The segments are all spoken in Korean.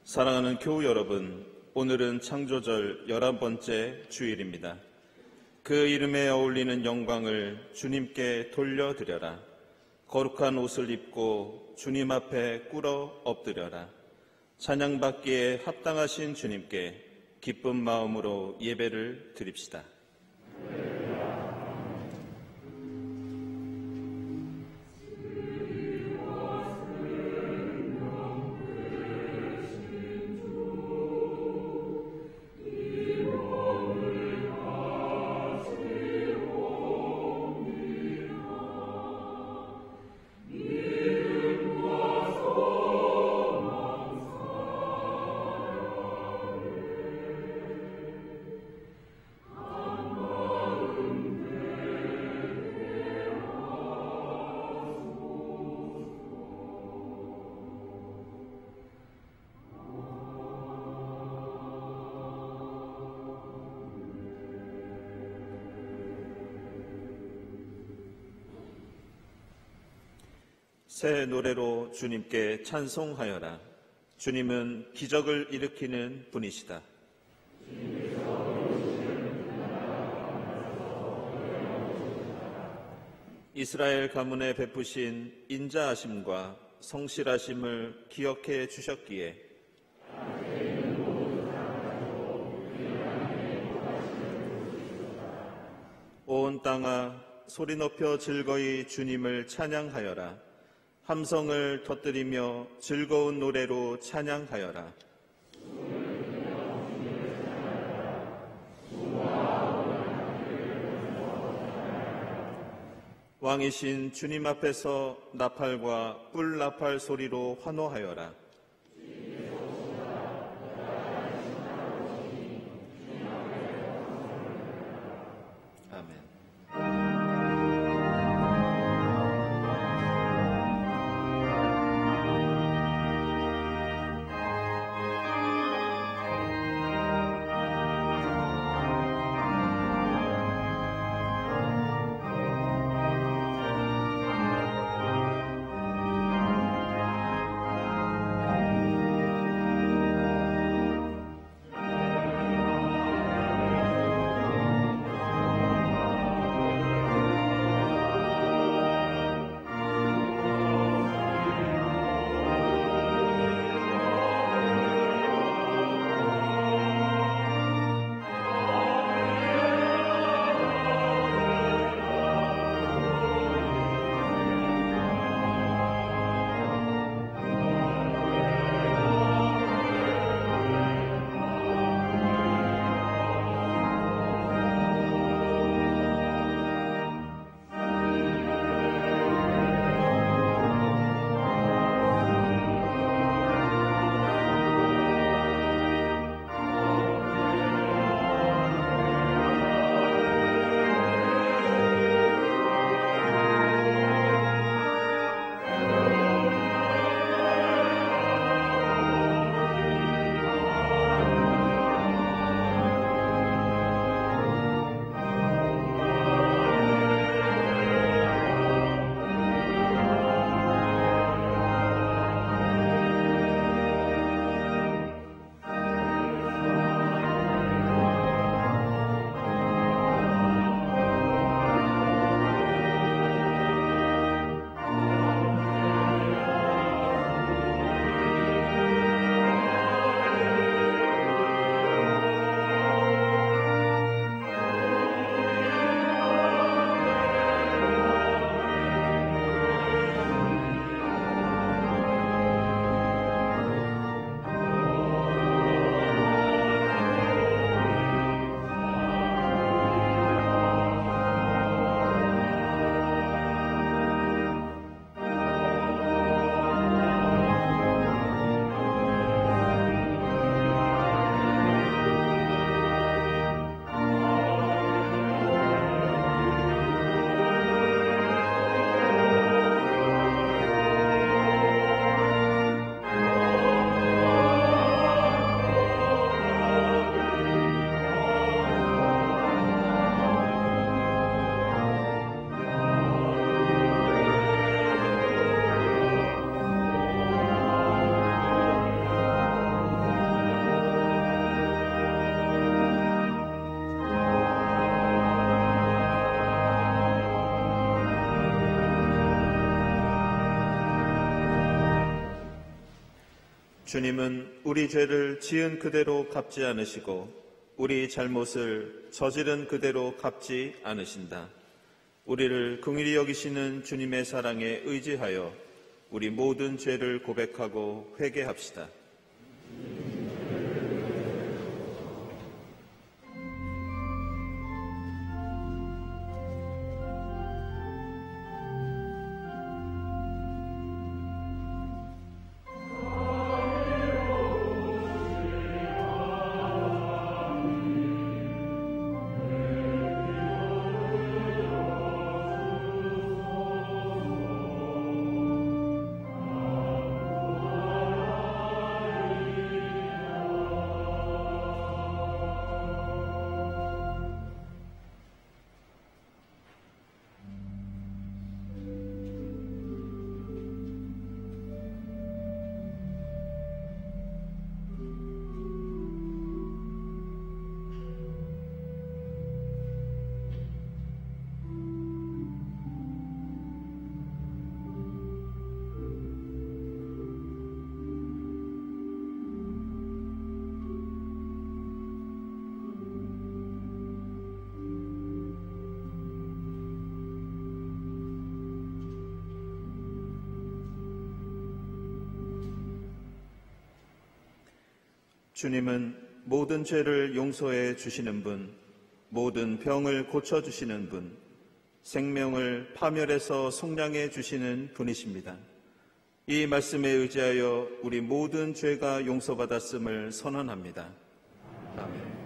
사랑하는 교우 여러분, 오늘은 창조절 11번째 주일입니다. 그 이름에 어울리는 영광을 주님께 돌려드려라. 거룩한 옷을 입고 주님 앞에 꿇어 엎드려라. 찬양받기에 합당하신 주님께 기쁜 마음으로 예배를 드립시다. 새 노래로 주님께 찬송하여라. 주님은 기적을 일으키는 분이시다. 이스라엘 가문에 베푸신 인자하심과 성실하심을 기억해 주셨기에 온 땅아 소리 높여 즐거이 주님을 찬양하여라. 함성을 터뜨리며 즐거운 노래로 찬양하여라. 왕이신 주님 앞에서 나팔과 뿔 나팔 소리로 환호하여라. 아멘. 주님은 우리 죄를 지은 그대로 갚지 않으시고 우리 잘못을 저지른 그대로 갚지 않으신다. 우리를 긍휼히 여기시는 주님의 사랑에 의지하여 우리 모든 죄를 고백하고 회개합시다. 주님은 모든 죄를 용서해 주시는 분, 모든 병을 고쳐주시는 분, 생명을 파멸해서 속량해 주시는 분이십니다. 이 말씀에 의지하여 우리 모든 죄가 용서받았음을 선언합니다. 아멘.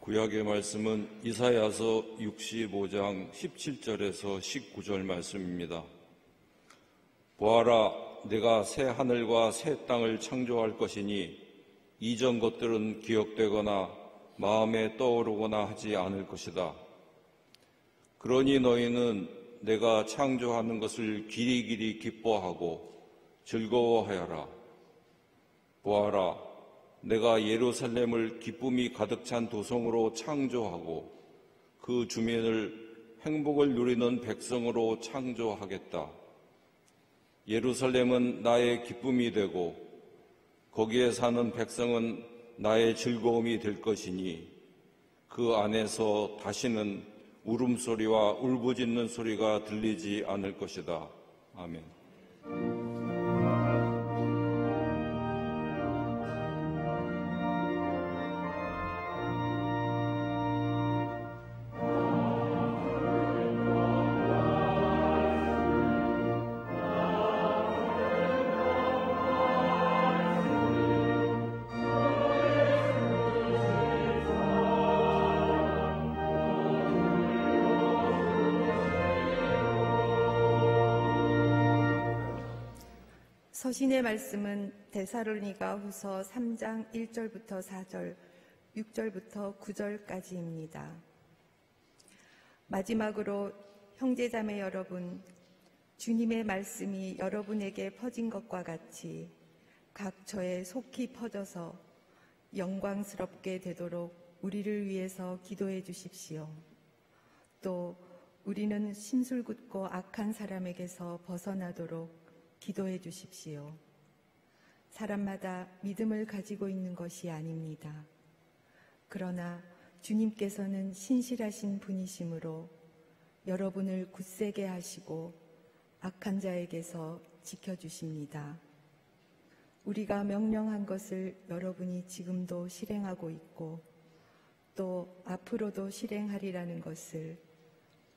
구약의 말씀은 이사야서 65장 17절에서 19절 말씀입니다. 보아라, 내가 새 하늘과 새 땅을 창조할 것이니 이전 것들은 기억되거나 마음에 떠오르거나 하지 않을 것이다. 그러니 너희는 내가 창조하는 것을 길이길이 기뻐하고 즐거워하여라. 보아라, 내가 예루살렘을 기쁨이 가득 찬 도성으로 창조하고 그 주민을 행복을 누리는 백성으로 창조하겠다. 예루살렘은 나의 기쁨이 되고 거기에 사는 백성은 나의 즐거움이 될 것이니 그 안에서 다시는 울음소리와 울부짖는 소리가 들리지 않을 것이다. 아멘. 서신의 말씀은 데살로니가 후서 3장 1절부터 4절, 6절부터 9절까지입니다. 마지막으로 형제자매 여러분, 주님의 말씀이 여러분에게 퍼진 것과 같이 각 처에 속히 퍼져서 영광스럽게 되도록 우리를 위해서 기도해 주십시오. 또 우리는 심술궂고 악한 사람에게서 벗어나도록 기도해 주십시오. 사람마다 믿음을 가지고 있는 것이 아닙니다. 그러나 주님께서는 신실하신 분이시므로 여러분을 굳세게 하시고 악한 자에게서 지켜주십니다. 우리가 명령한 것을 여러분이 지금도 실행하고 있고 또 앞으로도 실행하리라는 것을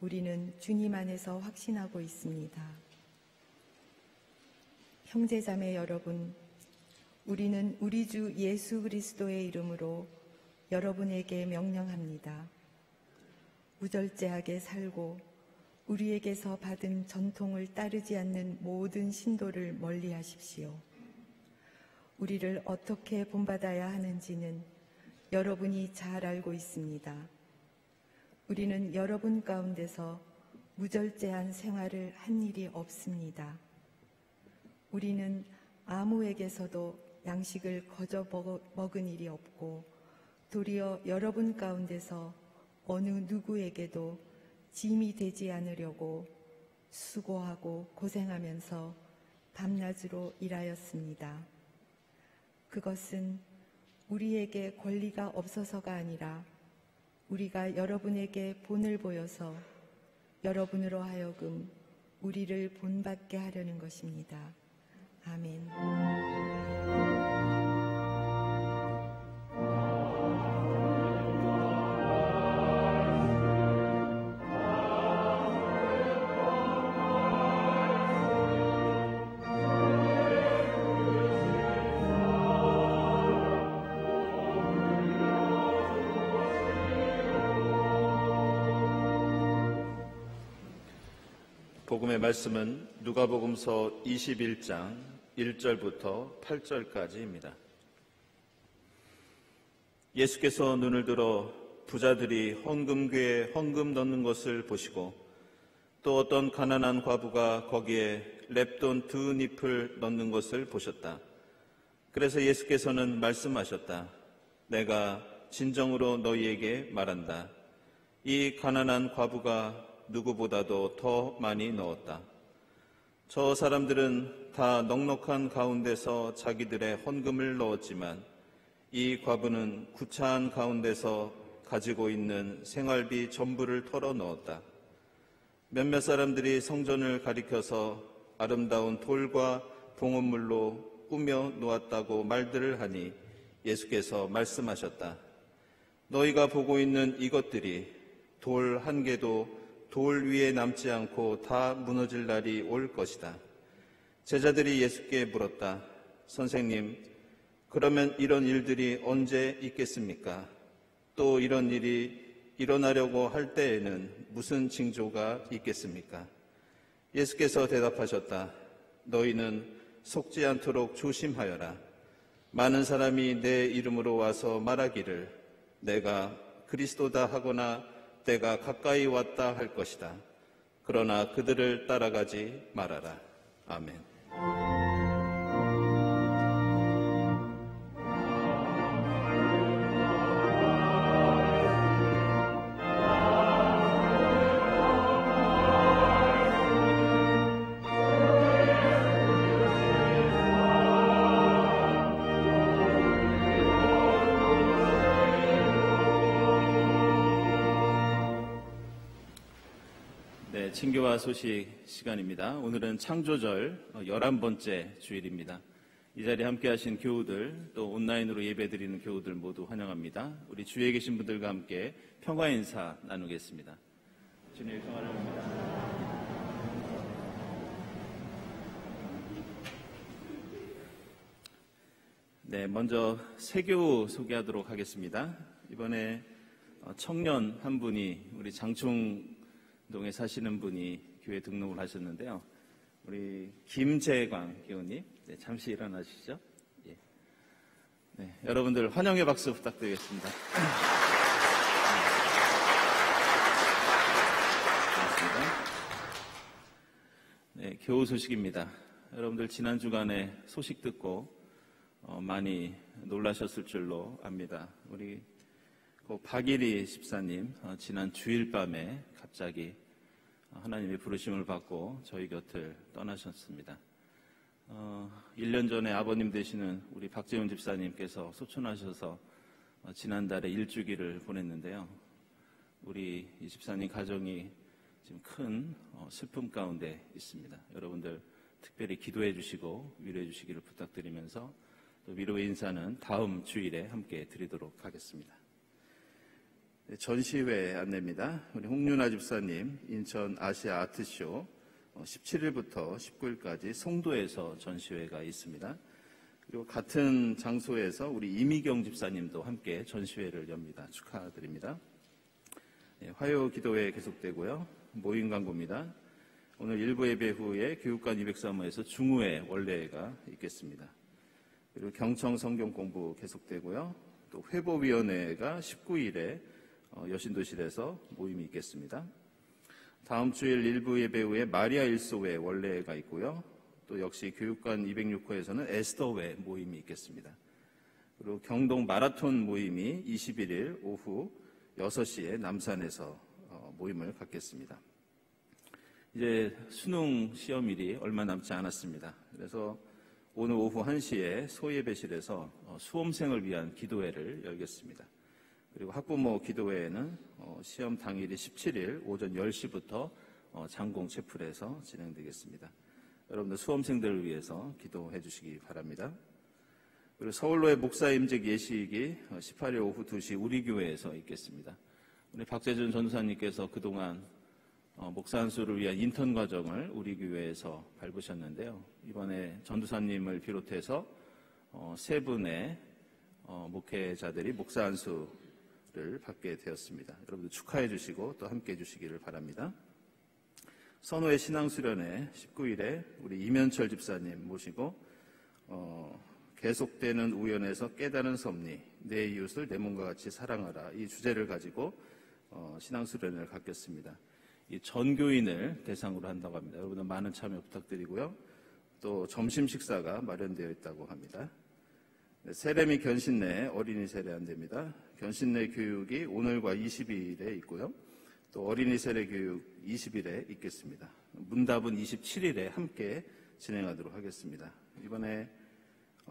우리는 주님 안에서 확신하고 있습니다. 형제자매 여러분, 우리는 우리 주 예수 그리스도의 이름으로 여러분에게 명령합니다. 무절제하게 살고 우리에게서 받은 전통을 따르지 않는 모든 신도를 멀리하십시오. 우리를 어떻게 본받아야 하는지는 여러분이 잘 알고 있습니다. 우리는 여러분 가운데서 무절제한 생활을 한 일이 없습니다. 우리는 아무에게서도 양식을 거저 먹은 일이 없고 도리어 여러분 가운데서 어느 누구에게도 짐이 되지 않으려고 수고하고 고생하면서 밤낮으로 일하였습니다. 그것은 우리에게 권리가 없어서가 아니라 우리가 여러분에게 본을 보여서 여러분으로 하여금 우리를 본받게 하려는 것입니다. 아멘. 복음의 말씀은 누가복음서 21장 1절부터 8절까지입니다. 예수께서 눈을 들어 부자들이 헌금궤에 헌금 넣는 것을 보시고 또 어떤 가난한 과부가 거기에 렙돈 2잎을 넣는 것을 보셨다. 그래서 예수께서는 말씀하셨다. 내가 진정으로 너희에게 말한다. 이 가난한 과부가 누구보다도 더 많이 넣었다. 저 사람들은 다 넉넉한 가운데서 자기들의 헌금을 넣었지만 이 과부는 구차한 가운데서 가지고 있는 생활비 전부를 털어 넣었다. 몇몇 사람들이 성전을 가리켜서 아름다운 돌과 봉헌물로 꾸며 놓았다고 말들을 하니 예수께서 말씀하셨다. 너희가 보고 있는 이것들이 돌 한 개도 돌 위에 남지 않고 다 무너질 날이 올 것이다. 제자들이 예수께 물었다. 선생님, 그러면 이런 일들이 언제 있겠습니까? 또 이런 일이 일어나려고 할 때에는 무슨 징조가 있겠습니까? 예수께서 대답하셨다. 너희는 속지 않도록 조심하여라. 많은 사람이 내 이름으로 와서 말하기를 내가 그리스도다 하거나 때가 가까이 왔다 할 것이다. 그러나 그들을 따라가지 말아라. 아멘. 친교와 소식 시간입니다. 오늘은 창조절 11번째 주일입니다. 이 자리에 함께하신 교우들 또 온라인으로 예배드리는 교우들 모두 환영합니다. 우리 주위에 계신 분들과 함께 평화 인사 나누겠습니다. 주님의 평화를 봅니다. 네, 먼저 새교우 소개하도록 하겠습니다. 이번에 청년 한 분이 우리 장충동에 사시는 분이 교회 등록을 하셨는데요. 우리 김재광 교우님, 네, 잠시 일어나시죠. 예. 네, 여러분들 환영의 박수 부탁드리겠습니다. 고맙습니다. 네, 교우 소식입니다. 여러분들 지난 주간에 소식 듣고 많이 놀라셨을 줄로 압니다. 우리 박일희 집사님 지난 주일 밤에 갑자기 하나님의 부르심을 받고 저희 곁을 떠나셨습니다. 1년 전에 아버님 되시는 우리 박재훈 집사님께서 소천하셔서 지난달에 일주기를 보냈는데요. 우리 이 집사님 가정이 지금 큰 슬픔 가운데 있습니다. 여러분들 특별히 기도해 주시고 위로해 주시기를 부탁드리면서 또 위로의 인사는 다음 주일에 함께 드리도록 하겠습니다. 전시회 안내입니다. 우리 홍윤아 집사님 인천 아시아 아트쇼 17일부터 19일까지 송도에서 전시회가 있습니다. 그리고 같은 장소에서 우리 이미경 집사님도 함께 전시회를 엽니다. 축하드립니다. 화요 기도회 계속되고요. 모임 광고입니다. 오늘 일부 예배 후에 교육관 203호에서 중후회 원례가 있겠습니다. 그리고 경청 성경 공부 계속되고요. 또 회보위원회가 19일에 여신도실에서 모임이 있겠습니다. 다음 주일 일부 예배 후에 마리아 일소회 원례가 있고요. 또 역시 교육관 206호에서는 에스더회 모임이 있겠습니다. 그리고 경동 마라톤 모임이 21일 오후 6시에 남산에서 모임을 갖겠습니다. 이제 수능 시험일이 얼마 남지 않았습니다. 그래서 오늘 오후 1시에 소예배실에서 수험생을 위한 기도회를 열겠습니다. 그리고 학부모 기도회에는 시험 당일이 17일 오전 10시부터 장공 채플에서 진행되겠습니다. 여러분들 수험생들을 위해서 기도해 주시기 바랍니다. 그리고 서울로의 목사 임직 예식이 18일 오후 2시 우리 교회에서 있겠습니다. 우리 박재준 전도사님께서 그동안 목사 안수를 위한 인턴 과정을 우리 교회에서 밟으셨는데요. 이번에 전도사님을 비롯해서 세 분의 목회자들이 목사 안수를 받게 되었습니다. 여러분들 축하해 주시고 또 함께 해 주시기를 바랍니다. 선호의 신앙수련회 19일에 우리 이면철 집사님 모시고 계속되는 우연에서 깨달은 섭리, 내 이웃을 내 몸과 같이 사랑하라, 이 주제를 가지고 신앙수련회를 갖겠습니다. 이 전교인을 대상으로 한다고 합니다. 여러분들 많은 참여 부탁드리고요. 또 점심 식사가 마련되어 있다고 합니다. 세례 및 견신내 어린이 세례 안대입니다. 견신내 교육이 오늘과 22일에 있고요. 또 어린이 세례 교육 20일에 있겠습니다. 문답은 27일에 함께 진행하도록 하겠습니다. 이번에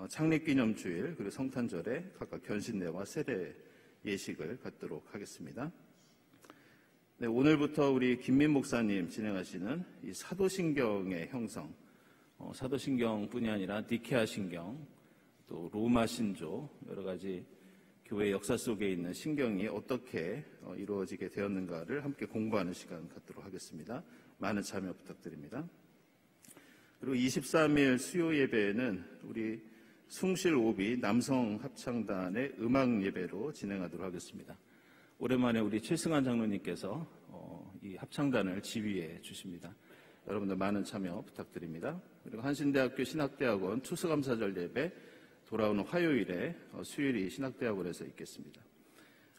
창립기념주일 그리고 성탄절에 각각 견신내와 세례 예식을 갖도록 하겠습니다. 네, 오늘부터 우리 김민 목사님 진행하시는 이 사도신경의 형성, 사도신경뿐이 아니라 니케아 신경, 또 로마 신조, 여러 가지 교회 역사 속에 있는 신경이 어떻게 이루어지게 되었는가를 함께 공부하는 시간 갖도록 하겠습니다. 많은 참여 부탁드립니다. 그리고 23일 수요 예배는 우리 숭실 오비 남성 합창단의 음악 예배로 진행하도록 하겠습니다. 오랜만에 우리 최승환 장로님께서 이 합창단을 지휘해 주십니다. 여러분들 많은 참여 부탁드립니다. 그리고 한신대학교 신학대학원 추수감사절 예배 돌아오는 화요일에 수요일이 신학대학원에서 있겠습니다.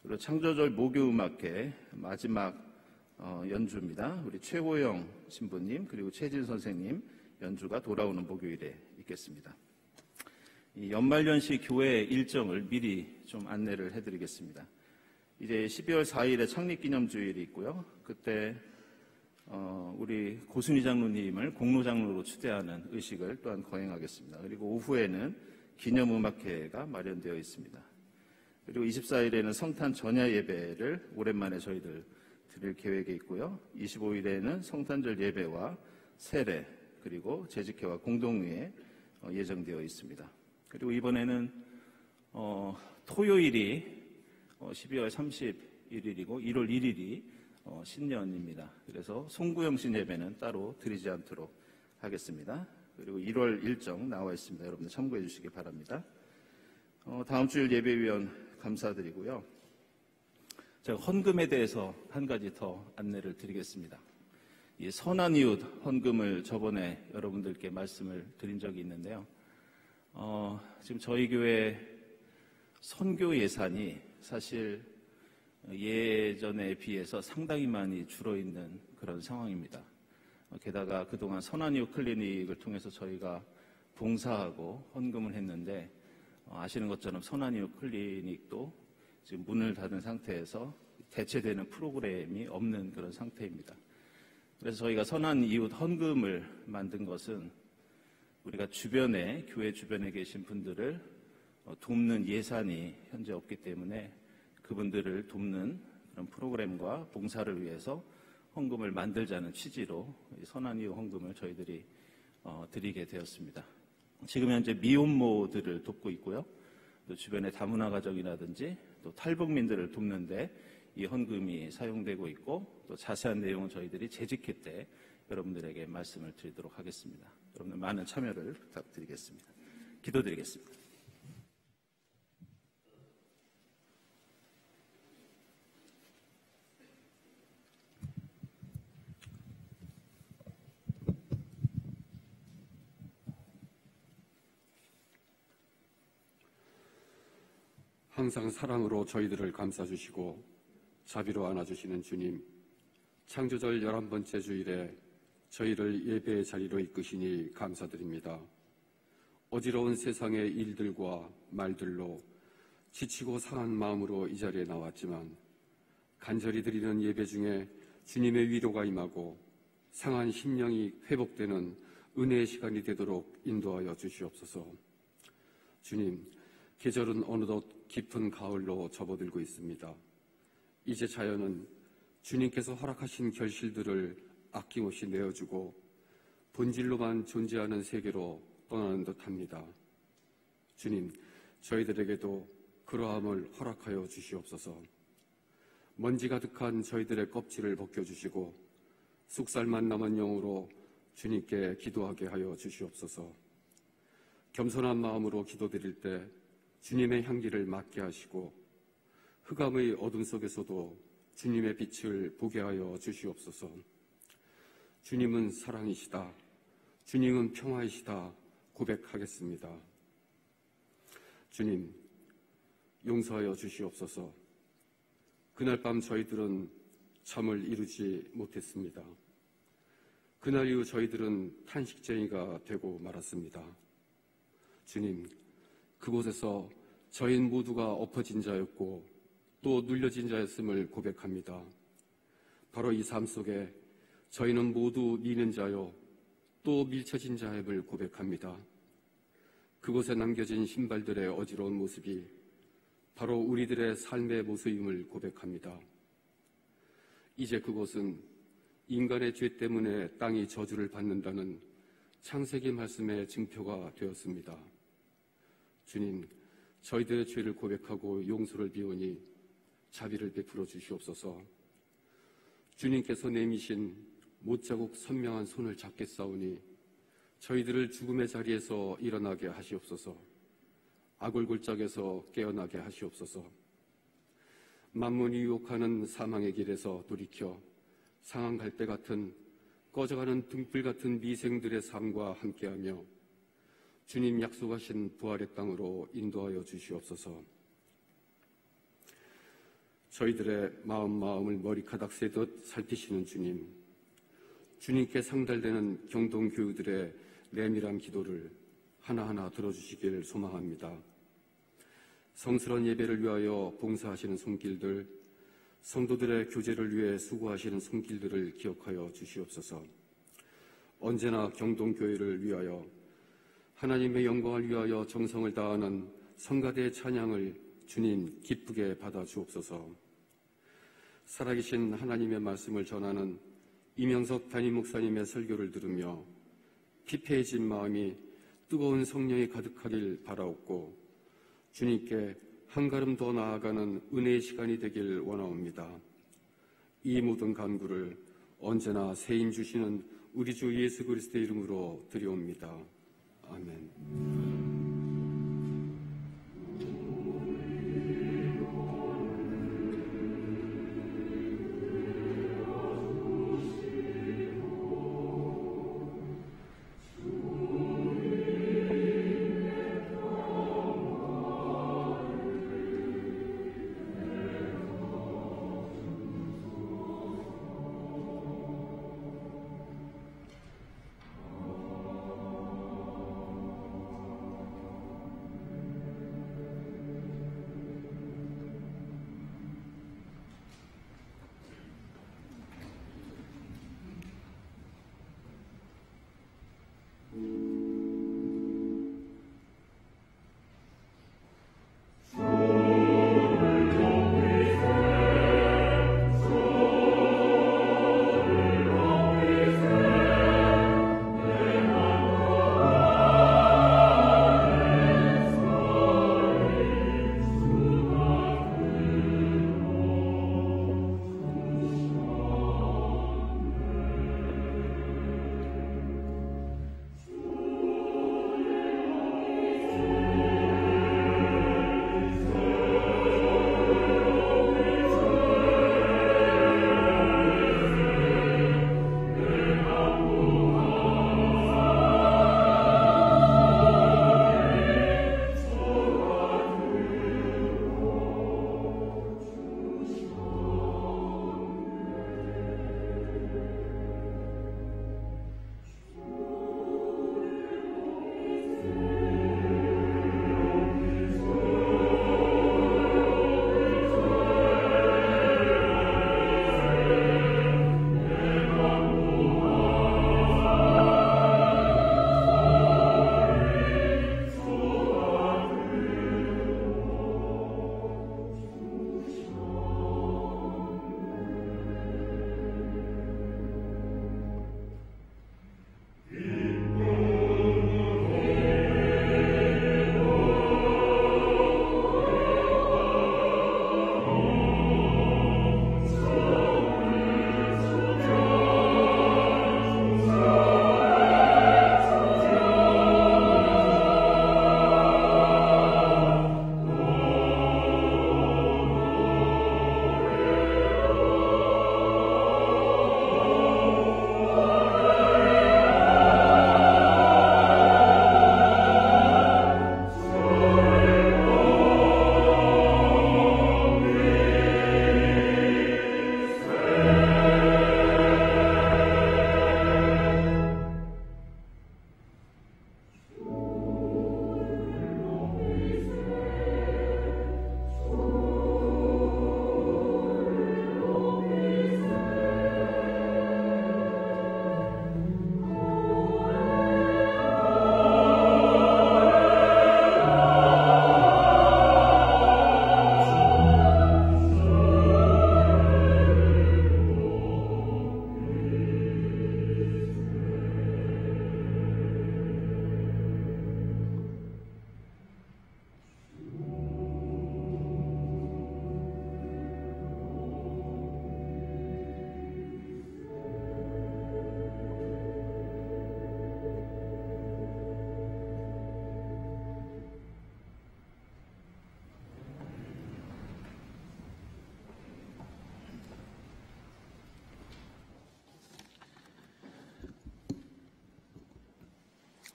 그리고 창조절 목요음악회 마지막 연주입니다. 우리 최호영 신부님 그리고 최진 선생님 연주가 돌아오는 목요일에 있겠습니다. 이 연말연시 교회 일정을 미리 좀 안내를 해드리겠습니다. 이제 12월 4일에 창립기념주일이 있고요. 그때 우리 고순희 장로님을 공로장로로 추대하는 의식을 또한 거행하겠습니다. 그리고 오후에는 기념음악회가 마련되어 있습니다. 그리고 24일에는 성탄 전야 예배를 오랜만에 저희들 드릴 계획에 있고요. 25일에는 성탄절 예배와 세례 그리고 재직회와 공동회에 예정되어 있습니다. 그리고 이번에는 토요일이 12월 31일이고 1월 1일이 신년입니다. 그래서 송구영신 예배는 따로 드리지 않도록 하겠습니다. 그리고 1월 일정 나와 있습니다. 여러분들 참고해 주시기 바랍니다. 다음 주일 예배위원 감사드리고요. 제가 헌금에 대해서 한 가지 더 안내를 드리겠습니다. 이 선한 이웃 헌금을 저번에 여러분들께 말씀을 드린 적이 있는데요. 지금 저희 교회 선교 예산이 사실 예전에 비해서 상당히 많이 줄어있는 그런 상황입니다. 게다가 그동안 선한 이웃 클리닉을 통해서 저희가 봉사하고 헌금을 했는데 아시는 것처럼 선한 이웃 클리닉도 지금 문을 닫은 상태에서 대체되는 프로그램이 없는 그런 상태입니다. 그래서 저희가 선한 이웃 헌금을 만든 것은 우리가 주변에 교회 주변에 계신 분들을 돕는 예산이 현재 없기 때문에 그분들을 돕는 그런 프로그램과 봉사를 위해서 헌금을 만들자는 취지로 선한 이웃 헌금을 저희들이 드리게 되었습니다. 지금 현재 미혼모들을 돕고 있고요. 또 주변의 다문화 가정이라든지 또 탈북민들을 돕는데 이 헌금이 사용되고 있고 또 자세한 내용은 저희들이 재직회 때 여러분들에게 말씀을 드리도록 하겠습니다. 여러분들 많은 참여를 부탁드리겠습니다. 기도드리겠습니다. 항상 사랑으로 저희들을 감싸주시고 자비로 안아주시는 주님, 창조절 11번째 주일에 저희를 예배의 자리로 이끄시니 감사드립니다. 어지러운 세상의 일들과 말들로 지치고 상한 마음으로 이 자리에 나왔지만 간절히 드리는 예배 중에 주님의 위로가 임하고 상한 심령이 회복되는 은혜의 시간이 되도록 인도하여 주시옵소서. 주님, 계절은 어느덧 깊은 가을로 접어들고 있습니다. 이제 자연은 주님께서 허락하신 결실들을 아낌없이 내어주고 본질로만 존재하는 세계로 떠나는 듯합니다. 주님, 저희들에게도 그러함을 허락하여 주시옵소서. 먼지 가득한 저희들의 껍질을 벗겨주시고 쑥살만 남은 영으로 주님께 기도하게 하여 주시옵소서. 겸손한 마음으로 기도드릴 때 주님의 향기를 맡게 하시고 흑암의 어둠 속에서도 주님의 빛을 보게 하여 주시옵소서. 주님은 사랑이시다, 주님은 평화이시다 고백하겠습니다. 주님, 용서하여 주시옵소서. 그날 밤 저희들은 잠을 이루지 못했습니다. 그날 이후 저희들은 탄식쟁이가 되고 말았습니다. 주님, 그곳에서 저희는 모두가 엎어진 자였고 또 눌려진 자였음을 고백합니다. 바로 이 삶 속에 저희는 모두 미는 자요 또 밀쳐진 자임을 고백합니다. 그곳에 남겨진 신발들의 어지러운 모습이 바로 우리들의 삶의 모습임을 고백합니다. 이제 그곳은 인간의 죄 때문에 땅이 저주를 받는다는 창세기 말씀의 증표가 되었습니다. 주님, 저희들의 죄를 고백하고 용서를 비우니 자비를 베풀어 주시옵소서. 주님께서 내미신 못자국 선명한 손을 잡겠사오니 저희들을 죽음의 자리에서 일어나게 하시옵소서. 악을 골짜기에서 깨어나게 하시옵소서. 만문이 유혹하는 사망의 길에서 돌이켜 상한 갈대 같은 꺼져가는 등불 같은 미생들의 삶과 함께하며 주님 약속하신 부활의 땅으로 인도하여 주시옵소서. 저희들의 마음을 머리카락 새듯 살피시는 주님, 주님께 상달되는 경동교우들의 내밀한 기도를 하나하나 들어주시길 소망합니다. 성스러운 예배를 위하여 봉사하시는 손길들, 성도들의 교제를 위해 수고하시는 손길들을 기억하여 주시옵소서. 언제나 경동교회를 위하여 하나님의 영광을 위하여 정성을 다하는 성가대의 찬양을 주님 기쁘게 받아 주옵소서. 살아계신 하나님의 말씀을 전하는 이명석 담임 목사님의 설교를 들으며 피폐해진 마음이 뜨거운 성령이 가득하길 바라옵고 주님께 한 걸음 더 나아가는 은혜의 시간이 되길 원하옵니다. 이 모든 간구를 언제나 세임 주시는 우리 주 예수 그리스도의 이름으로 드리옵니다. 아멘.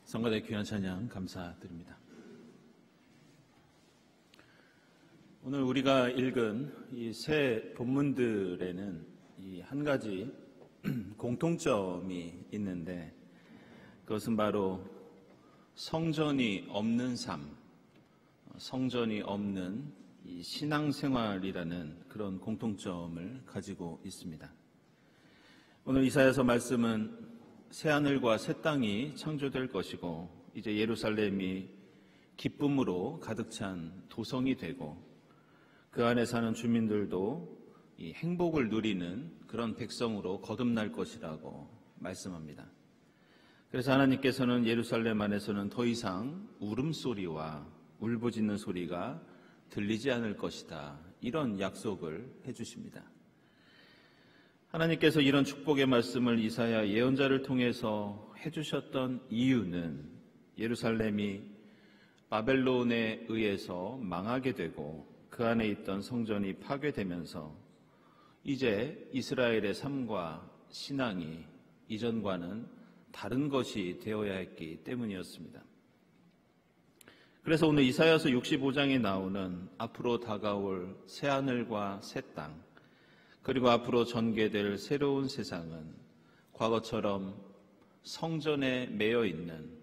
성가대 귀한 찬양 감사드립니다. 오늘 우리가 읽은 이 세 본문들에는 이 한 가지 공통점이 있는데 그것은 바로 성전이 없는 삶, 성전이 없는 이 신앙생활이라는 그런 공통점을 가지고 있습니다. 오늘 이사야서 말씀은 새하늘과 새 땅이 창조될 것이고 이제 예루살렘이 기쁨으로 가득 찬 도성이 되고 그 안에 사는 주민들도 이 행복을 누리는 그런 백성으로 거듭날 것이라고 말씀합니다. 그래서 하나님께서는 예루살렘 안에서는 더 이상 울음소리와 울부짖는 소리가 들리지 않을 것이다. 이런 약속을 해주십니다. 하나님께서 이런 축복의 말씀을 이사야 예언자를 통해서 해주셨던 이유는 예루살렘이 바벨론에 의해서 망하게 되고 그 안에 있던 성전이 파괴되면서 이제 이스라엘의 삶과 신앙이 이전과는 다른 것이 되어야 했기 때문이었습니다. 그래서 오늘 이사야서 65장에 나오는 앞으로 다가올 새하늘과 새 땅, 그리고 앞으로 전개될 새로운 세상은 과거처럼 성전에 매여 있는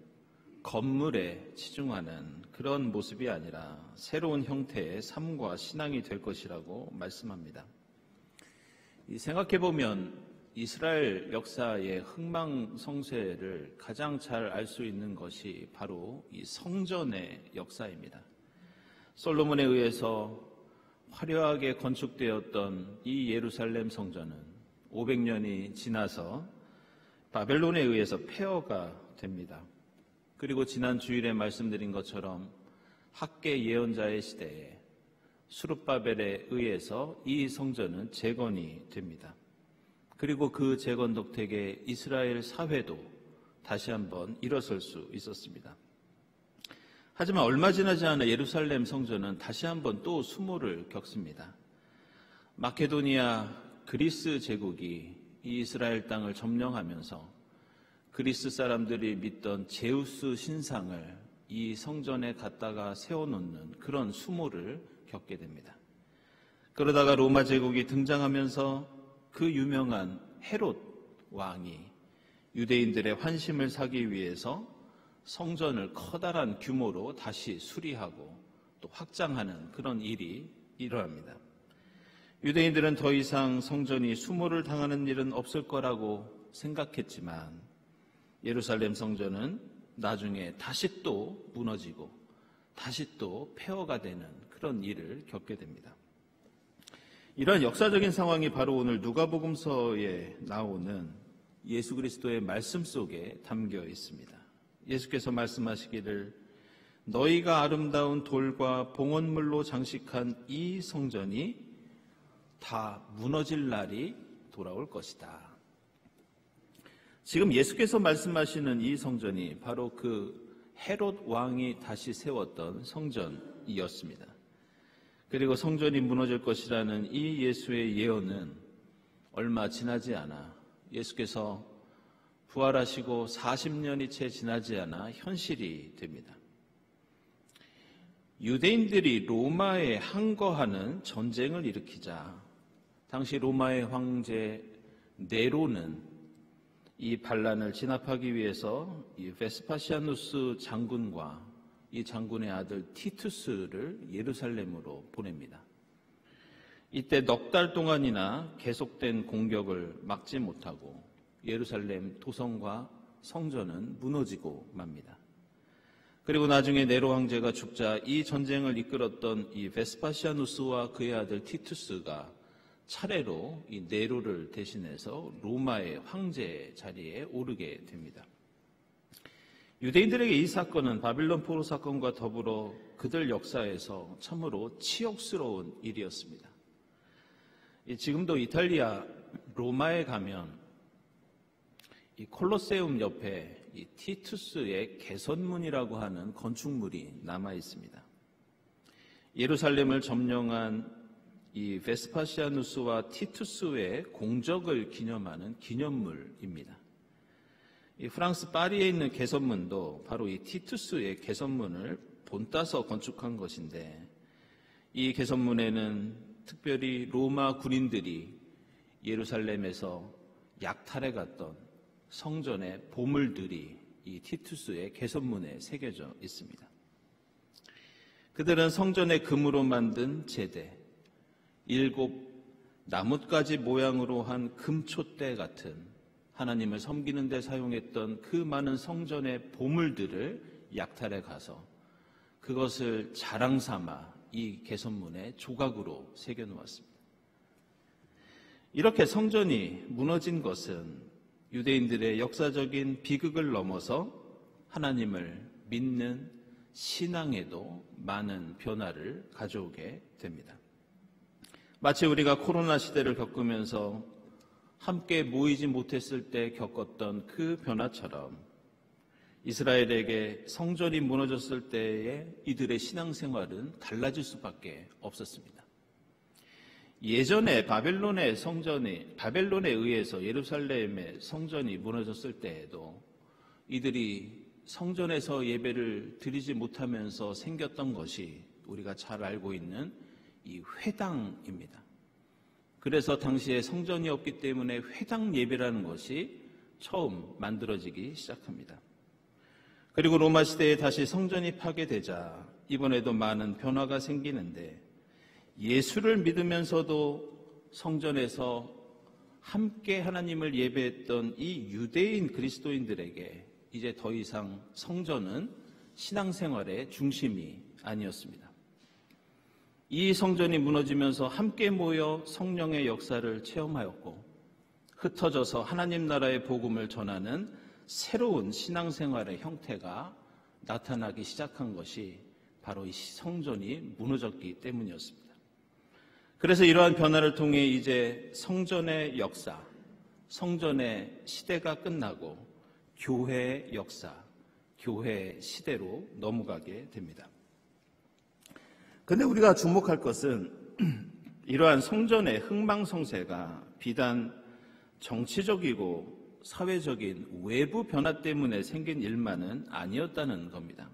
건물에 치중하는 그런 모습이 아니라 새로운 형태의 삶과 신앙이 될 것이라고 말씀합니다. 생각해보면 이스라엘 역사의 흥망성쇠를 가장 잘 알 수 있는 것이 바로 이 성전의 역사입니다. 솔로몬에 의해서 화려하게 건축되었던 이 예루살렘 성전은 500년이 지나서 바벨론에 의해서 폐허가 됩니다. 그리고 지난 주일에 말씀드린 것처럼 학계 예언자의 시대에 수룹바벨에 의해서 이 성전은 재건이 됩니다. 그리고 그 재건 덕택에 이스라엘 사회도 다시 한번 일어설 수 있었습니다. 하지만 얼마 지나지 않아 예루살렘 성전은 다시 한번 또 수모를 겪습니다. 마케도니아 그리스 제국이 이 이스라엘 땅을 점령하면서 그리스 사람들이 믿던 제우스 신상을 이 성전에 갖다가 세워놓는 그런 수모를 겪게 됩니다. 그러다가 로마 제국이 등장하면서 그 유명한 헤롯 왕이 유대인들의 환심을 사기 위해서 성전을 커다란 규모로 다시 수리하고 또 확장하는 그런 일이 일어납니다. 유대인들은 더 이상 성전이 수모를 당하는 일은 없을 거라고 생각했지만 예루살렘 성전은 나중에 다시 또 무너지고 다시 또 폐허가 되는 그런 일을 겪게 됩니다. 이러한 역사적인 상황이 바로 오늘 누가복음서에 나오는 예수 그리스도의 말씀 속에 담겨 있습니다. 예수께서 말씀하시기를 너희가 아름다운 돌과 봉헌물로 장식한 이 성전이 다 무너질 날이 돌아올 것이다. 지금 예수께서 말씀하시는 이 성전이 바로 그 헤롯 왕이 다시 세웠던 성전이었습니다. 그리고 성전이 무너질 것이라는 이 예수의 예언은 얼마 지나지 않아 예수께서 부활하시고 40년이 채 지나지 않아 현실이 됩니다. 유대인들이 로마에 항거하는 전쟁을 일으키자 당시 로마의 황제 네로는 이 반란을 진압하기 위해서 이 베스파시아누스 장군과 이 장군의 아들 티투스를 예루살렘으로 보냅니다. 이때 넉 달 동안이나 계속된 공격을 막지 못하고 예루살렘 도성과 성전은 무너지고 맙니다. 그리고 나중에 네로 황제가 죽자 이 전쟁을 이끌었던 이 베스파시아누스와 그의 아들 티투스가 차례로 이 네로를 대신해서 로마의 황제 자리에 오르게 됩니다. 유대인들에게 이 사건은 바빌론 포로 사건과 더불어 그들 역사에서 참으로 치욕스러운 일이었습니다. 지금도 이탈리아 로마에 가면 이 콜로세움 옆에 이 티투스의 개선문이라고 하는 건축물이 남아 있습니다. 예루살렘을 점령한 이 베스파시아누스와 티투스의 공적을 기념하는 기념물입니다. 이 프랑스 파리에 있는 개선문도 바로 이 티투스의 개선문을 본따서 건축한 것인데, 이 개선문에는 특별히 로마 군인들이 예루살렘에서 약탈해 갔던 성전의 보물들이 이 티투스의 개선문에 새겨져 있습니다. 그들은 성전의 금으로 만든 제대, 7 나뭇가지 모양으로 한 금촛대 같은 하나님을 섬기는 데 사용했던 그 많은 성전의 보물들을 약탈해 가서 그것을 자랑 삼아 이 개선문에 조각으로 새겨 놓았습니다. 이렇게 성전이 무너진 것은 유대인들의 역사적인 비극을 넘어서 하나님을 믿는 신앙에도 많은 변화를 가져오게 됩니다. 마치 우리가 코로나 시대를 겪으면서 함께 모이지 못했을 때 겪었던 그 변화처럼 이스라엘에게 성전이 무너졌을 때의 이들의 신앙생활은 달라질 수밖에 없었습니다. 예전에 바벨론에 의해서 예루살렘의 성전이 무너졌을 때에도 이들이 성전에서 예배를 드리지 못하면서 생겼던 것이 우리가 잘 알고 있는 이 회당입니다. 그래서 당시에 성전이 없기 때문에 회당 예배라는 것이 처음 만들어지기 시작합니다. 그리고 로마 시대에 다시 성전이 파괴되자 이번에도 많은 변화가 생기는데, 예수를 믿으면서도 성전에서 함께 하나님을 예배했던 이 유대인 그리스도인들에게 이제 더 이상 성전은 신앙생활의 중심이 아니었습니다. 이 성전이 무너지면서 함께 모여 성령의 역사를 체험하였고, 흩어져서 하나님 나라의 복음을 전하는 새로운 신앙생활의 형태가 나타나기 시작한 것이 바로 이 성전이 무너졌기 때문이었습니다. 그래서 이러한 변화를 통해 이제 성전의 역사, 성전의 시대가 끝나고 교회의 역사, 교회의 시대로 넘어가게 됩니다. 그런데 우리가 주목할 것은 이러한 성전의 흥망성쇠가 비단 정치적이고 사회적인 외부 변화 때문에 생긴 일만은 아니었다는 겁니다.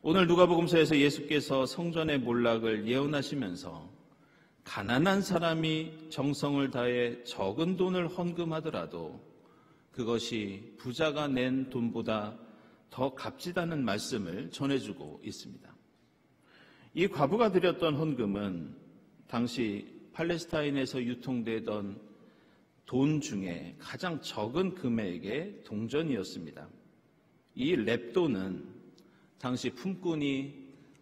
오늘 누가복음서에서 예수께서 성전의 몰락을 예언하시면서 가난한 사람이 정성을 다해 적은 돈을 헌금하더라도 그것이 부자가 낸 돈보다 더 값지다는 말씀을 전해주고 있습니다. 이 과부가 드렸던 헌금은 당시 팔레스타인에서 유통되던 돈 중에 가장 적은 금액의 동전이었습니다. 이 렙돈은 당시 품꾼이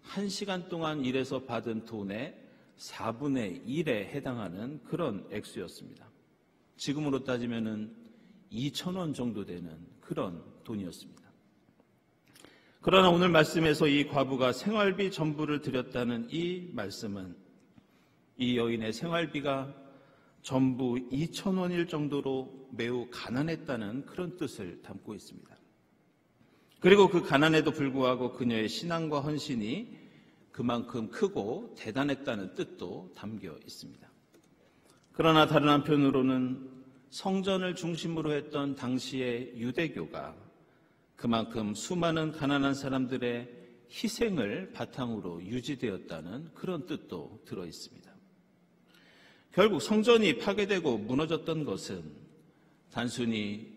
1시간 동안 일해서 받은 돈의 4분의 1에 해당하는 그런 액수였습니다. 지금으로 따지면은 2,000원 정도 되는 그런 돈이었습니다. 그러나 오늘 말씀에서 이 과부가 생활비 전부를 드렸다는 이 말씀은 이 여인의 생활비가 전부 2,000원일 정도로 매우 가난했다는 그런 뜻을 담고 있습니다. 그리고 그 가난에도 불구하고 그녀의 신앙과 헌신이 그만큼 크고 대단했다는 뜻도 담겨 있습니다. 그러나 다른 한편으로는 성전을 중심으로 했던 당시의 유대교가 그만큼 수많은 가난한 사람들의 희생을 바탕으로 유지되었다는 그런 뜻도 들어 있습니다. 결국 성전이 파괴되고 무너졌던 것은 단순히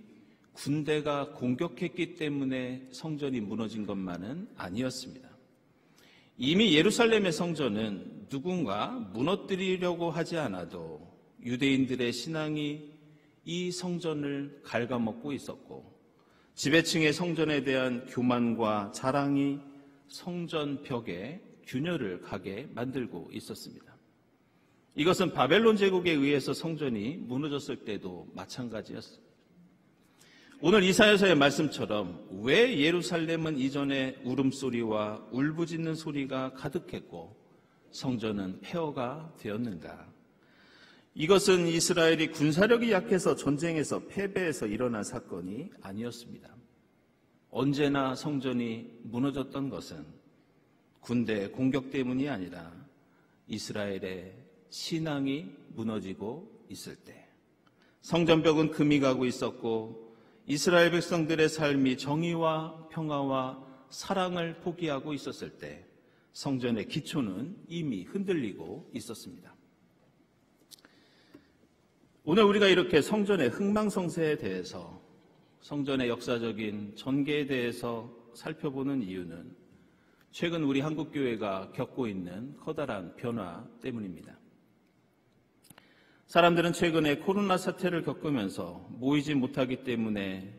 군대가 공격했기 때문에 성전이 무너진 것만은 아니었습니다. 이미 예루살렘의 성전은 누군가 무너뜨리려고 하지 않아도 유대인들의 신앙이 이 성전을 갉아먹고 있었고, 지배층의 성전에 대한 교만과 자랑이 성전 벽에 균열을 가게 만들고 있었습니다. 이것은 바벨론 제국에 의해서 성전이 무너졌을 때도 마찬가지였습니다. 오늘 이사야서의 말씀처럼 왜 예루살렘은 이전에 울음소리와 울부짖는 소리가 가득했고 성전은 폐허가 되었는가? 이것은 이스라엘이 군사력이 약해서 전쟁에서 패배해서 일어난 사건이 아니었습니다. 언제나 성전이 무너졌던 것은 군대의 공격 때문이 아니라 이스라엘의 신앙이 무너지고 있을 때, 성전벽은 금이 가고 있었고 이스라엘 백성들의 삶이 정의와 평화와 사랑을 포기하고 있었을 때 성전의 기초는 이미 흔들리고 있었습니다. 오늘 우리가 이렇게 성전의 흥망성쇠에 대해서, 성전의 역사적인 전개에 대해서 살펴보는 이유는 최근 우리 한국교회가 겪고 있는 커다란 변화 때문입니다. 사람들은 최근에 코로나 사태를 겪으면서 모이지 못하기 때문에,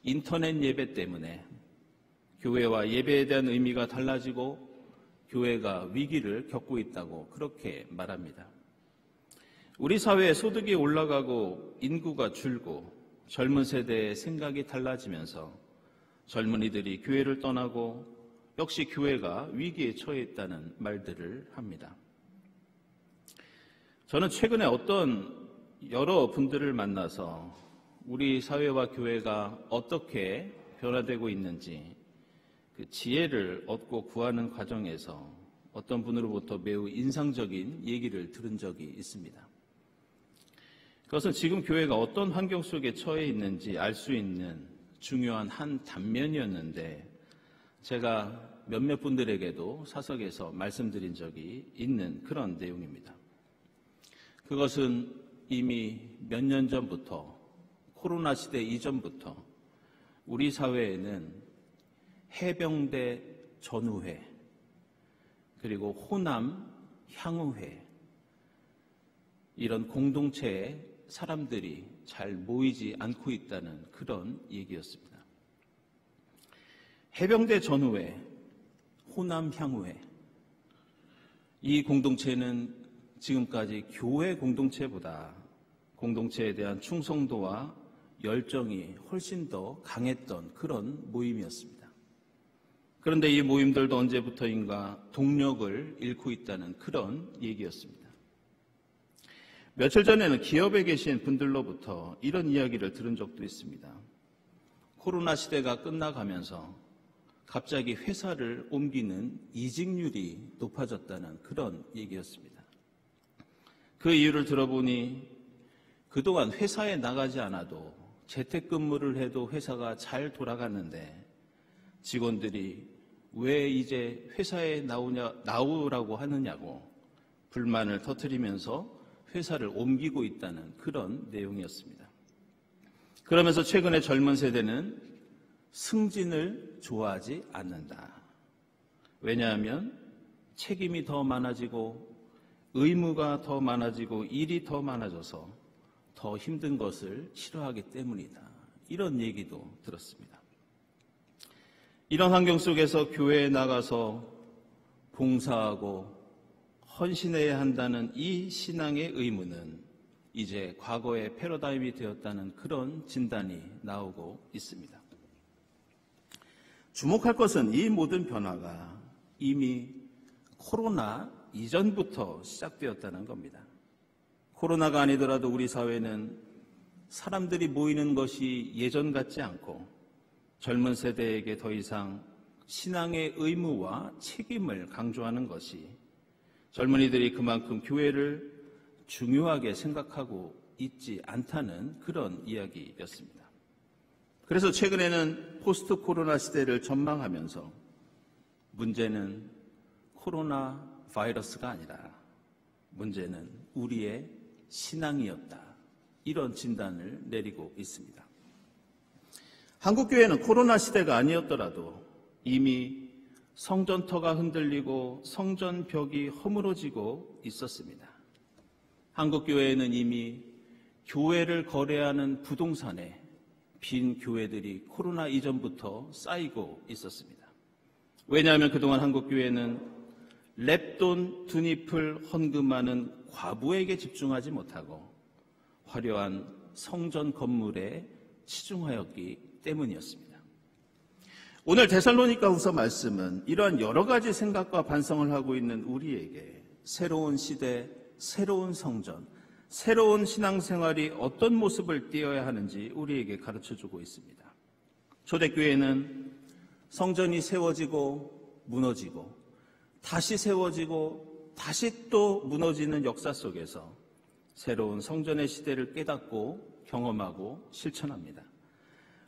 인터넷 예배 때문에 교회와 예배에 대한 의미가 달라지고 교회가 위기를 겪고 있다고 그렇게 말합니다. 우리 사회의 소득이 올라가고 인구가 줄고 젊은 세대의 생각이 달라지면서 젊은이들이 교회를 떠나고 역시 교회가 위기에 처해 있다는 말들을 합니다. 저는 최근에 어떤 여러 분들을 만나서 우리 사회와 교회가 어떻게 변화되고 있는지 그 지혜를 얻고 구하는 과정에서 어떤 분으로부터 매우 인상적인 얘기를 들은 적이 있습니다. 그것은 지금 교회가 어떤 환경 속에 처해 있는지 알 수 있는 중요한 한 단면이었는데, 제가 몇몇 분들에게도 사석에서 말씀드린 적이 있는 그런 내용입니다. 그것은 이미 몇 년 전부터, 코로나 시대 이전부터 우리 사회에는 해병대 전우회, 그리고 호남 향후회, 이런 공동체에 사람들이 잘 모이지 않고 있다는 그런 얘기였습니다. 해병대 전후회, 호남 향후회, 이 공동체는 지금까지 교회 공동체보다 공동체에 대한 충성도와 열정이 훨씬 더 강했던 그런 모임이었습니다. 그런데 이 모임들도 언제부터인가 동력을 잃고 있다는 그런 얘기였습니다. 며칠 전에는 기업에 계신 분들로부터 이런 이야기를 들은 적도 있습니다. 코로나 시대가 끝나가면서 갑자기 회사를 옮기는 이직률이 높아졌다는 그런 얘기였습니다. 그 이유를 들어보니 그동안 회사에 나가지 않아도 재택근무를 해도 회사가 잘 돌아갔는데 직원들이 왜 이제 회사에 나오라고 하느냐고 불만을 터뜨리면서 회사를 옮기고 있다는 그런 내용이었습니다. 그러면서 최근에 젊은 세대는 승진을 좋아하지 않는다. 왜냐하면 책임이 더 많아지고 의무가 더 많아지고 일이 더 많아져서 더 힘든 것을 싫어하기 때문이다. 이런 얘기도 들었습니다. 이런 환경 속에서 교회에 나가서 봉사하고 헌신해야 한다는 이 신앙의 의무는 이제 과거의 패러다임이 되었다는 그런 진단이 나오고 있습니다. 주목할 것은 이 모든 변화가 이미 코로나 이전부터 시작되었다는 겁니다. 코로나가 아니더라도 우리 사회는 사람들이 모이는 것이 예전 같지 않고 젊은 세대에게 더 이상 신앙의 의무와 책임을 강조하는 것이, 젊은이들이 그만큼 교회를 중요하게 생각하고 있지 않다는 그런 이야기였습니다. 그래서 최근에는 포스트 코로나 시대를 전망하면서 문제는 코로나 바이러스가 아니라 문제는 우리의 신앙이었다. 이런 진단을 내리고 있습니다. 한국교회는 코로나 시대가 아니었더라도 이미 성전터가 흔들리고 성전벽이 허물어지고 있었습니다. 한국교회에는 이미 교회를 거래하는 부동산에 빈 교회들이 코로나 이전부터 쌓이고 있었습니다. 왜냐하면 그동안 한국교회는 랩돈 두 잎을 헌금하는 과부에게 집중하지 못하고 화려한 성전 건물에 치중하였기 때문이었습니다. 오늘 데살로니가 후서 말씀은 이러한 여러 가지 생각과 반성을 하고 있는 우리에게 새로운 시대, 새로운 성전, 새로운 신앙생활이 어떤 모습을 띄어야 하는지 우리에게 가르쳐주고 있습니다. 초대교회는 성전이 세워지고 무너지고 다시 세워지고 다시 또 무너지는 역사 속에서 새로운 성전의 시대를 깨닫고 경험하고 실천합니다.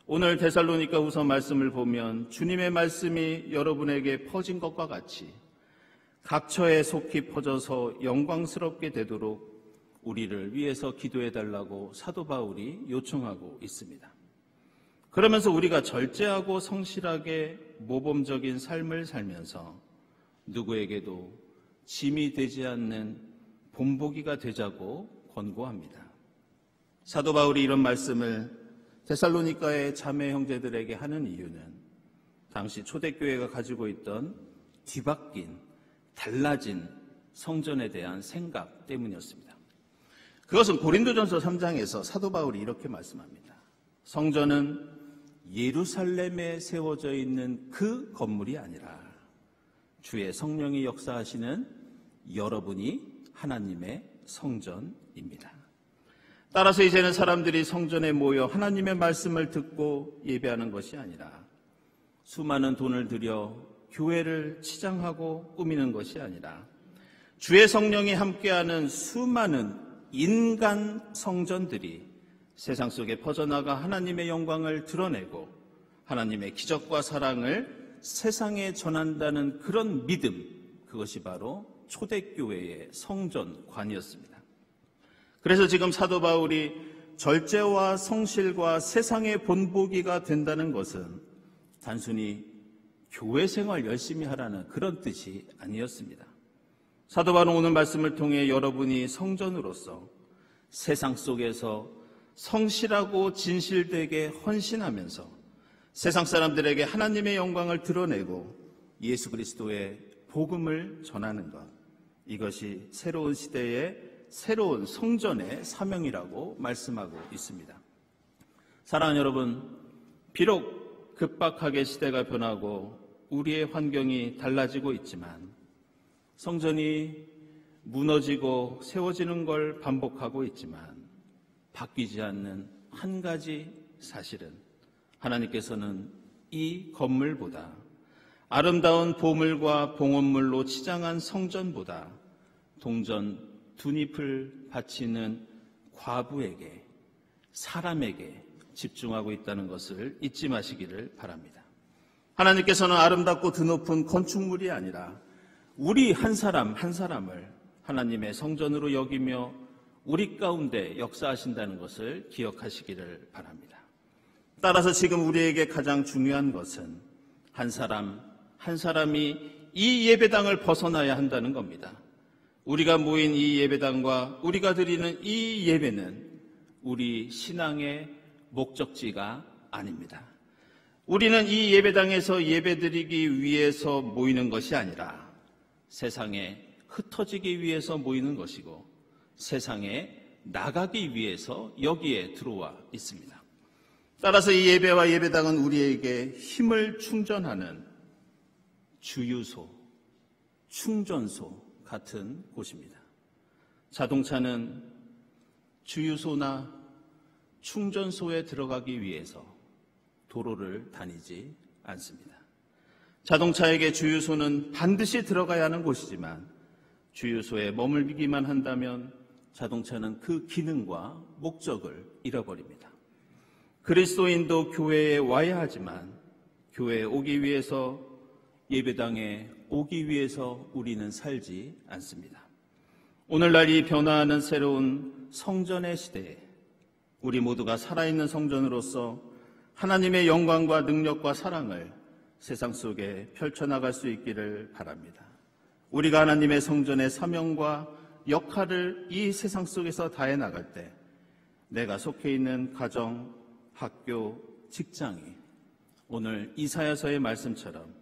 오늘 데살로니가 후서 말씀을 보면 주님의 말씀이 여러분에게 퍼진 것과 같이 각처에 속히 퍼져서 영광스럽게 되도록 우리를 위해서 기도해 달라고 사도 바울이 요청하고 있습니다. 그러면서 우리가 절제하고 성실하게 모범적인 삶을 살면서 누구에게도 짐이 되지 않는 본보기가 되자고 권고합니다. 사도 바울이 이런 말씀을 데살로니가의 자매 형제들에게 하는 이유는 당시 초대교회가 가지고 있던 뒤바뀐, 달라진 성전에 대한 생각 때문이었습니다. 그것은 고린도전서 3장에서 사도 바울이 이렇게 말씀합니다. 성전은 예루살렘에 세워져 있는 그 건물이 아니라 주의 성령이 역사하시는 여러분이 하나님의 성전입니다. 따라서 이제는 사람들이 성전에 모여 하나님의 말씀을 듣고 예배하는 것이 아니라 수많은 돈을 들여 교회를 치장하고 꾸미는 것이 아니라 주의 성령이 함께하는 수많은 인간 성전들이 세상 속에 퍼져나가 하나님의 영광을 드러내고 하나님의 기적과 사랑을 세상에 전한다는 그런 믿음, 그것이 바로 초대교회의 성전관이었습니다. 그래서 지금 사도 바울이 절제와 성실과 세상의 본보기가 된다는 것은 단순히 교회 생활 열심히 하라는 그런 뜻이 아니었습니다. 사도 바울은 오늘 말씀을 통해 여러분이 성전으로서 세상 속에서 성실하고 진실되게 헌신하면서 세상 사람들에게 하나님의 영광을 드러내고 예수 그리스도의 복음을 전하는 것, 이것이 새로운 시대의 새로운 성전의 사명이라고 말씀하고 있습니다. 사랑하는 여러분, 비록 급박하게 시대가 변하고 우리의 환경이 달라지고 있지만 성전이 무너지고 세워지는 걸 반복하고 있지만 바뀌지 않는 한 가지 사실은 하나님께서는 이 건물보다 아름다운 보물과 봉헌물로 치장한 성전보다 동전 두 잎을 바치는 과부에게, 사람에게 집중하고 있다는 것을 잊지 마시기를 바랍니다. 하나님께서는 아름답고 드높은 건축물이 아니라 우리 한 사람 한 사람을 하나님의 성전으로 여기며 우리 가운데 역사하신다는 것을 기억하시기를 바랍니다. 따라서 지금 우리에게 가장 중요한 것은 한 사람 한 사람이 이 예배당을 벗어나야 한다는 겁니다. 우리가 모인 이 예배당과 우리가 드리는 이 예배는 우리 신앙의 목적지가 아닙니다. 우리는 이 예배당에서 예배드리기 위해서 모이는 것이 아니라 세상에 흩어지기 위해서 모이는 것이고 세상에 나가기 위해서 여기에 들어와 있습니다. 따라서 이 예배와 예배당은 우리에게 힘을 충전하는 주유소, 충전소 같은 곳입니다. 자동차는 주유소나 충전소에 들어가기 위해서 도로를 다니지 않습니다. 자동차에게 주유소는 반드시 들어가야 하는 곳이지만 주유소에 머물기만 한다면 자동차는 그 기능과 목적을 잃어버립니다. 그리스도인도 교회에 와야 하지만 교회에 오기 위해서, 예배당에 오기 위해서 우리는 살지 않습니다. 오늘날 이 변화하는 새로운 성전의 시대에 우리 모두가 살아있는 성전으로서 하나님의 영광과 능력과 사랑을 세상 속에 펼쳐나갈 수 있기를 바랍니다. 우리가 하나님의 성전의 사명과 역할을 이 세상 속에서 다해 나갈 때 내가 속해 있는 가정, 학교, 직장이 오늘 이사야서의 말씀처럼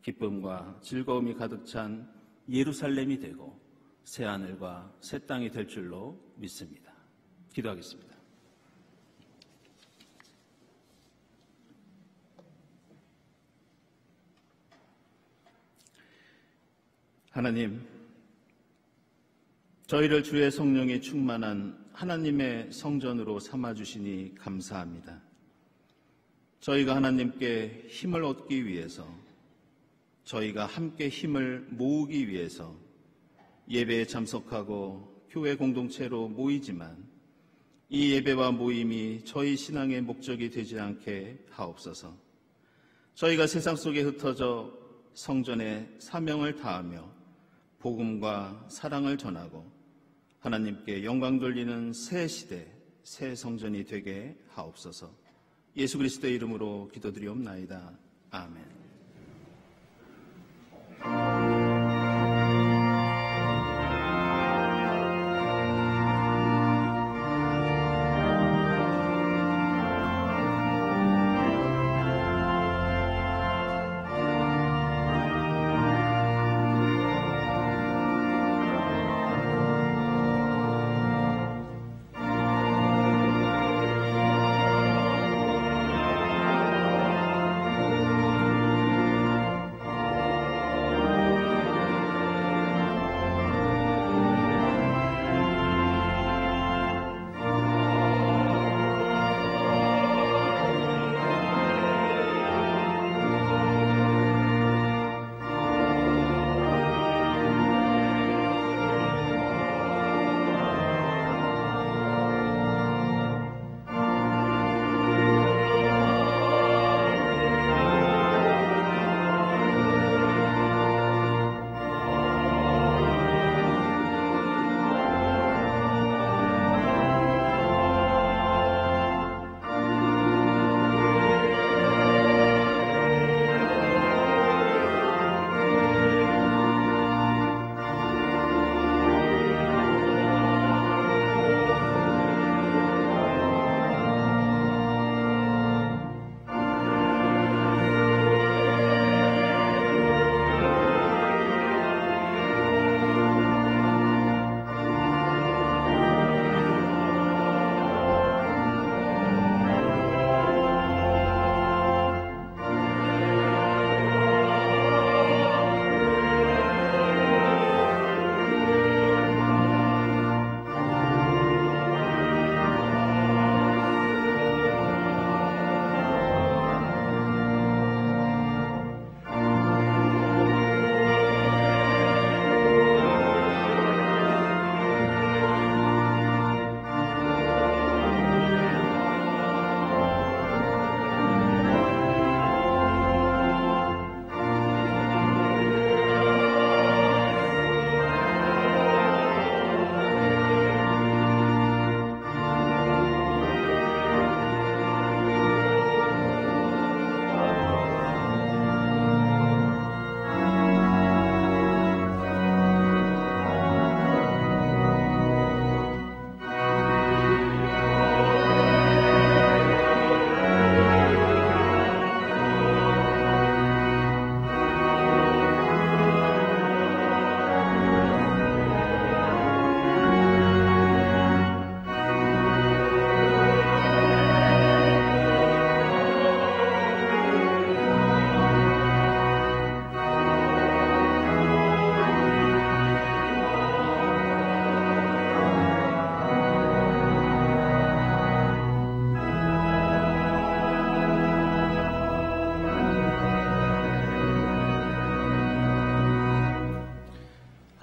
기쁨과 즐거움이 가득 찬 예루살렘이 되고 새하늘과 새 땅이 될 줄로 믿습니다. 기도하겠습니다. 하나님, 저희를 주의 성령이 충만한 하나님의 성전으로 삼아주시니 감사합니다. 저희가 하나님께 힘을 얻기 위해서, 저희가 함께 힘을 모으기 위해서 예배에 참석하고 교회 공동체로 모이지만 이 예배와 모임이 저희 신앙의 목적이 되지 않게 하옵소서. 저희가 세상 속에 흩어져 성전의 사명을 다하며 복음과 사랑을 전하고 하나님께 영광 돌리는 새 시대, 새 성전이 되게 하옵소서. 예수 그리스도의 이름으로 기도드리옵나이다. 아멘.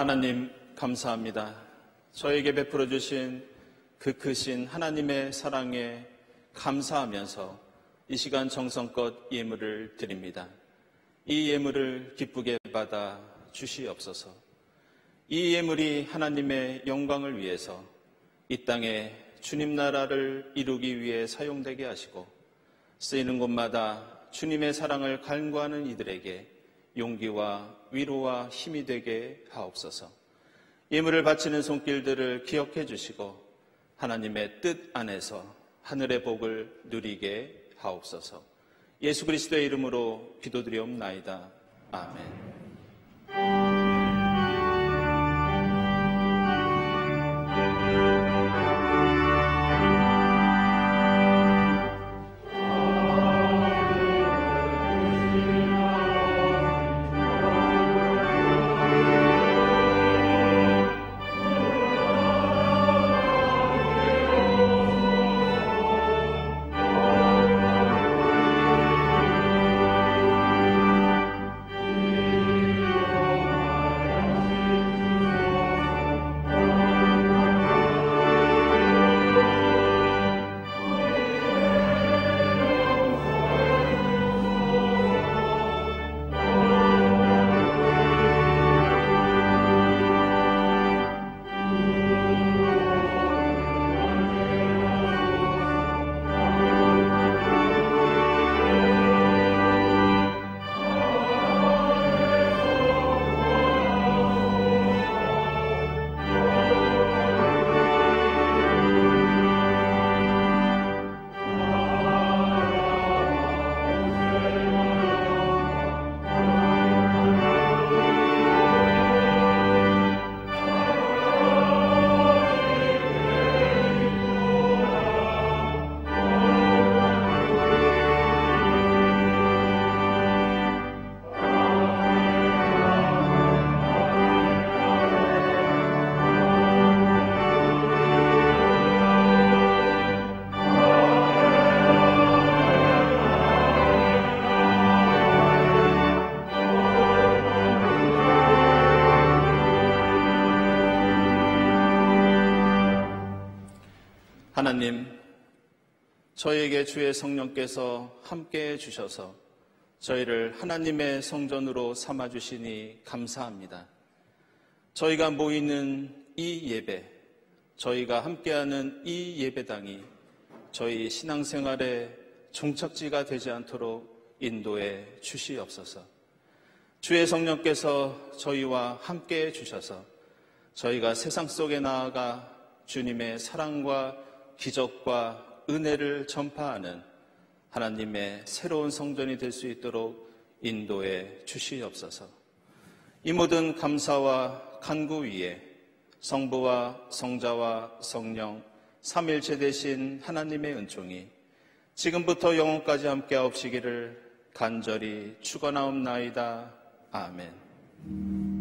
하나님 감사합니다. 저에게 베풀어 주신 그 크신 하나님의 사랑에 감사하면서 이 시간 정성껏 예물을 드립니다. 이 예물을 기쁘게 받아 주시옵소서. 이 예물이 하나님의 영광을 위해서 이 땅에 주님 나라를 이루기 위해 사용되게 하시고 쓰이는 곳마다 주님의 사랑을 간구하는 이들에게 용기와 위로와 힘이 되게 하옵소서. 예물을 바치는 손길들을 기억해 주시고 하나님의 뜻 안에서 하늘의 복을 누리게 하옵소서. 예수 그리스도의 이름으로 기도드리옵나이다. 아멘. 하나님, 저희에게 주의 성령께서 함께해 주셔서 저희를 하나님의 성전으로 삼아주시니 감사합니다. 저희가 모이는 이 예배, 저희가 함께하는 이 예배당이 저희 신앙생활의 종착지가 되지 않도록 인도해 주시옵소서. 주의 성령께서 저희와 함께해 주셔서 저희가 세상 속에 나아가 주님의 사랑과 기적과 은혜를 전파하는 하나님의 새로운 성전이 될 수 있도록 인도해 주시옵소서. 이 모든 감사와 간구 위에 성부와 성자와 성령 삼일체 되신 하나님의 은총이 지금부터 영원까지 함께하옵시기를 간절히 축원하옵나이다. 아멘.